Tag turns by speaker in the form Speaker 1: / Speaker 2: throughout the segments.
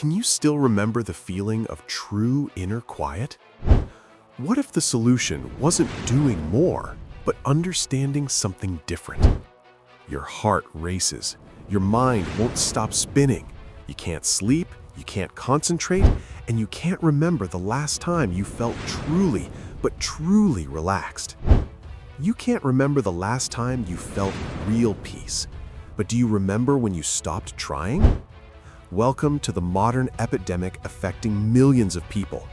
Speaker 1: Can you still remember the feeling of true inner quiet? What if the solution wasn't doing more, but understanding something different? Your heart races. Your mind won't stop spinning. You can't sleep, you can't concentrate, and you can't remember the last time you felt truly, but truly relaxed. You can't remember the last time you felt real peace, but do you remember when you stopped trying? Welcome to the modern epidemic affecting millions of people: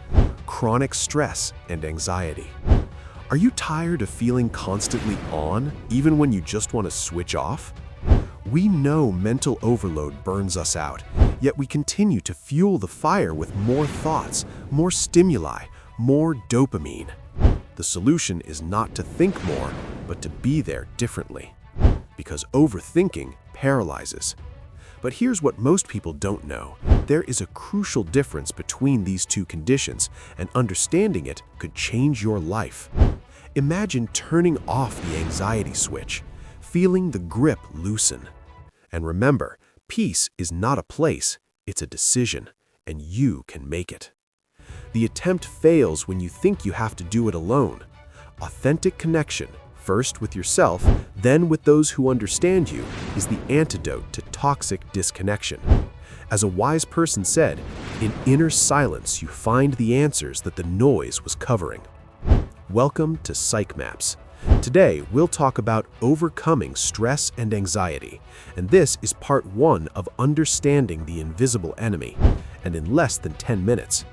Speaker 1: chronic stress and anxiety. Are you tired of feeling constantly on, even when you just want to switch off? We know mental overload burns us out, yet we continue to fuel the fire with more thoughts, more stimuli, more dopamine. The solution is not to think more, but to be there differently. Because overthinking paralyzes. But here's what most people don't know. There is a crucial difference between these two conditions, and understanding it could change your life. Imagine turning off the anxiety switch, feeling the grip loosen. And remember, peace is not a place, it's a decision, and you can make it. The attempt fails when you think you have to do it alone. Authentic connection, first with yourself, then with those who understand you, is the antidote to toxic disconnection. As a wise person said, in inner silence you find the answers that the noise was covering. Welcome to Psychemaps. Today, we'll talk about overcoming stress and anxiety, and this is part 1 of understanding the invisible enemy, and in less than 10 minutes.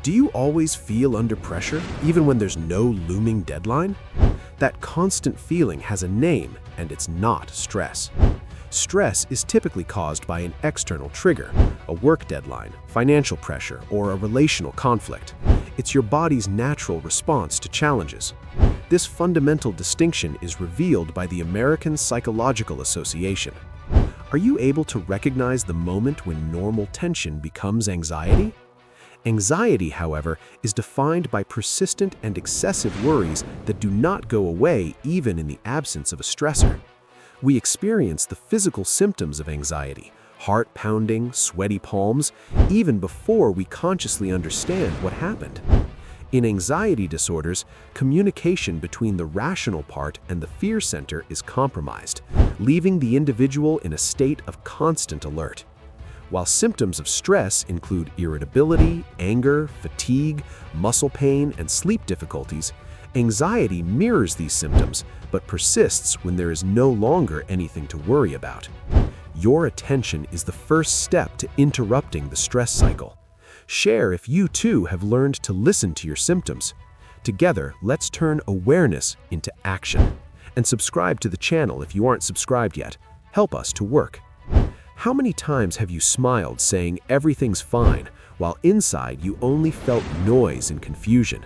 Speaker 1: Do you always feel under pressure, even when there's no looming deadline? That constant feeling has a name, and it's not stress. Stress is typically caused by an external trigger, a work deadline, financial pressure, or a relational conflict. It's your body's natural response to challenges. This fundamental distinction is revealed by the American Psychological Association. Are you able to recognize the moment when normal tension becomes anxiety? Anxiety, however, is defined by persistent and excessive worries that do not go away even in the absence of a stressor. We experience the physical symptoms of anxiety, heart pounding, sweaty palms, even before we consciously understand what happened. In anxiety disorders, communication between the rational part and the fear center is compromised, leaving the individual in a state of constant alert. While symptoms of stress include irritability, anger, fatigue, muscle pain, and sleep difficulties, anxiety mirrors these symptoms but persists when there is no longer anything to worry about. Your attention is the first step to interrupting the stress cycle. Share if you too have learned to listen to your symptoms. Together, let's turn awareness into action. And subscribe to the channel if you aren't subscribed yet. Help us to work. How many times have you smiled saying everything's fine, while inside you only felt noise and confusion?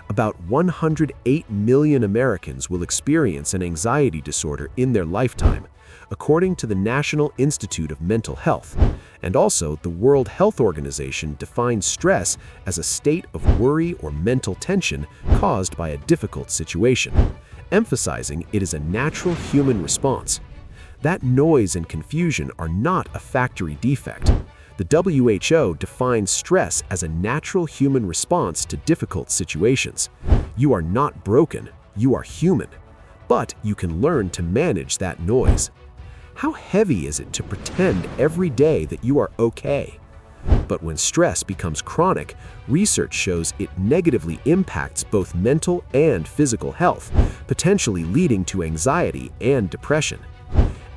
Speaker 1: About 108 million Americans will experience an anxiety disorder in their lifetime, according to the National Institute of Mental Health. And also, the World Health Organization defines stress as a state of worry or mental tension caused by a difficult situation, emphasizing it is a natural human response. That noise and confusion are not a factory defect. The WHO defines stress as a natural human response to difficult situations. You are not broken, you are human. But you can learn to manage that noise. How heavy is it to pretend every day that you are okay? But when stress becomes chronic, research shows it negatively impacts both mental and physical health, potentially leading to anxiety and depression.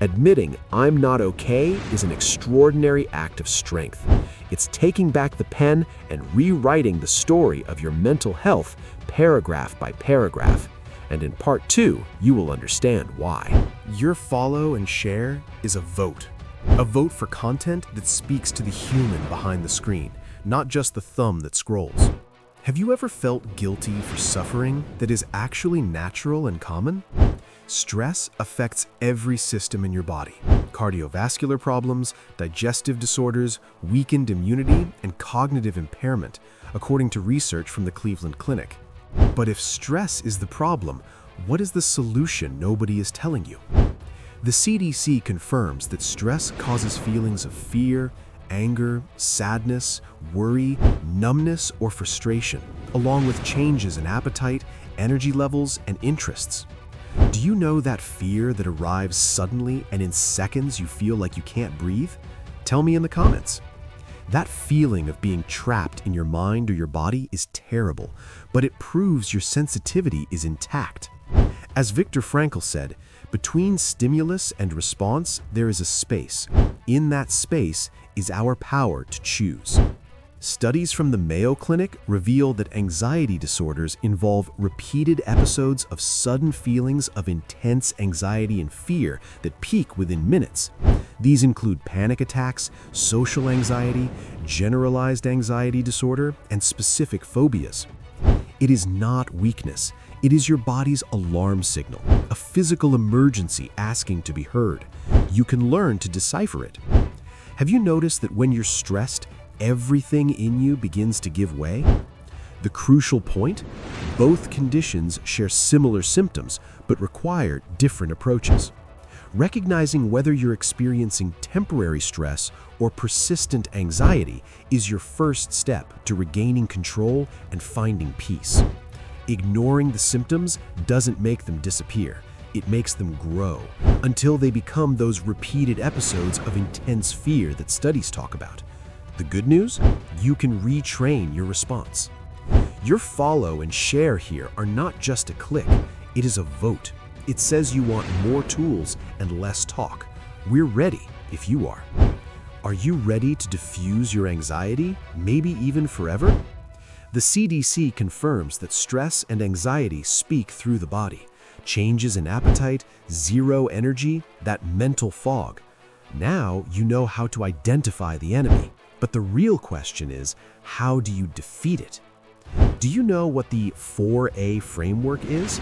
Speaker 1: Admitting "I'm not okay" is an extraordinary act of strength. It's taking back the pen and rewriting the story of your mental health paragraph by paragraph. And in part 2, you will understand why.
Speaker 2: Your follow and share is a vote. A vote for content that speaks to the human behind the screen, not just the thumb that scrolls. Have you ever felt guilty for suffering that is actually natural and common? Stress affects every system in your body. Cardiovascular problems, digestive disorders, weakened immunity, and cognitive impairment, according to research from the Cleveland Clinic. But if stress is the problem, what is the solution nobody is telling you? The CDC confirms that stress causes feelings of fear, anger, sadness, worry, numbness, or frustration, along with changes in appetite, energy levels, and interests. Do you know that fear that arrives suddenly and in seconds you feel like you can't breathe? Tell me in the comments. That feeling of being trapped in your mind or your body is terrible, but it proves your sensitivity is intact. As Viktor Frankl said, between stimulus and response, there is a space. In that space is our power to choose. Studies from the Mayo Clinic reveal that anxiety disorders involve repeated episodes of sudden feelings of intense anxiety and fear that peak within minutes. These include panic attacks, social anxiety, generalized anxiety disorder, and specific phobias. It is not weakness. It is your body's alarm signal, a physical emergency asking to be heard. You can learn to decipher it. Have you noticed that when you're stressed, everything in you begins to give way? The crucial point? Both conditions share similar symptoms, but require different approaches. Recognizing whether you're experiencing temporary stress or persistent anxiety is your first step to regaining control and finding peace. Ignoring the symptoms doesn't make them disappear. It makes them grow until they become those repeated episodes of intense fear that studies talk about. The good news? You can retrain your response. Your follow and share here are not just a click, it is a vote. It says you want more tools and less talk. We're ready if you are. Are you ready to diffuse your anxiety, maybe even forever? The CDC confirms that stress and anxiety speak through the body. Changes in appetite, zero energy, that mental fog. Now you know how to identify the enemy. But the real question is, how do you defeat it? Do you know what the 4A framework is?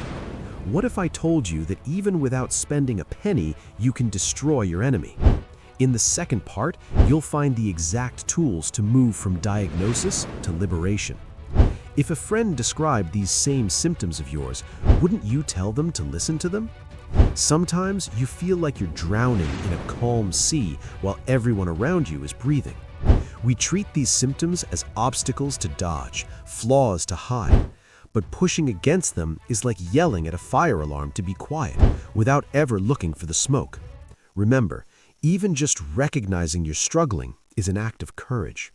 Speaker 2: What if I told you that even without spending a penny, you can destroy your enemy? In the second part, you'll find the exact tools to move from diagnosis to liberation. If a friend described these same symptoms of yours, wouldn't you tell them to listen to them? Sometimes you feel like you're drowning in a calm sea while everyone around you is breathing. We treat these symptoms as obstacles to dodge, flaws to hide. But pushing against them is like yelling at a fire alarm to be quiet without ever looking for the smoke. Remember, even just recognizing you're struggling is an act of courage.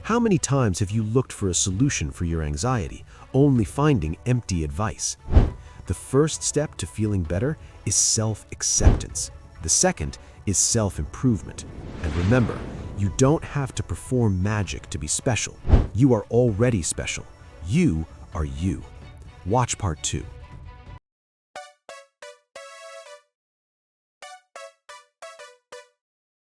Speaker 2: How many times have you looked for a solution for your anxiety, only finding empty advice? The first step to feeling better is self-acceptance. The second is self-improvement. And remember, you don't have to perform magic to be special. You are already special. You are you. Watch part 2.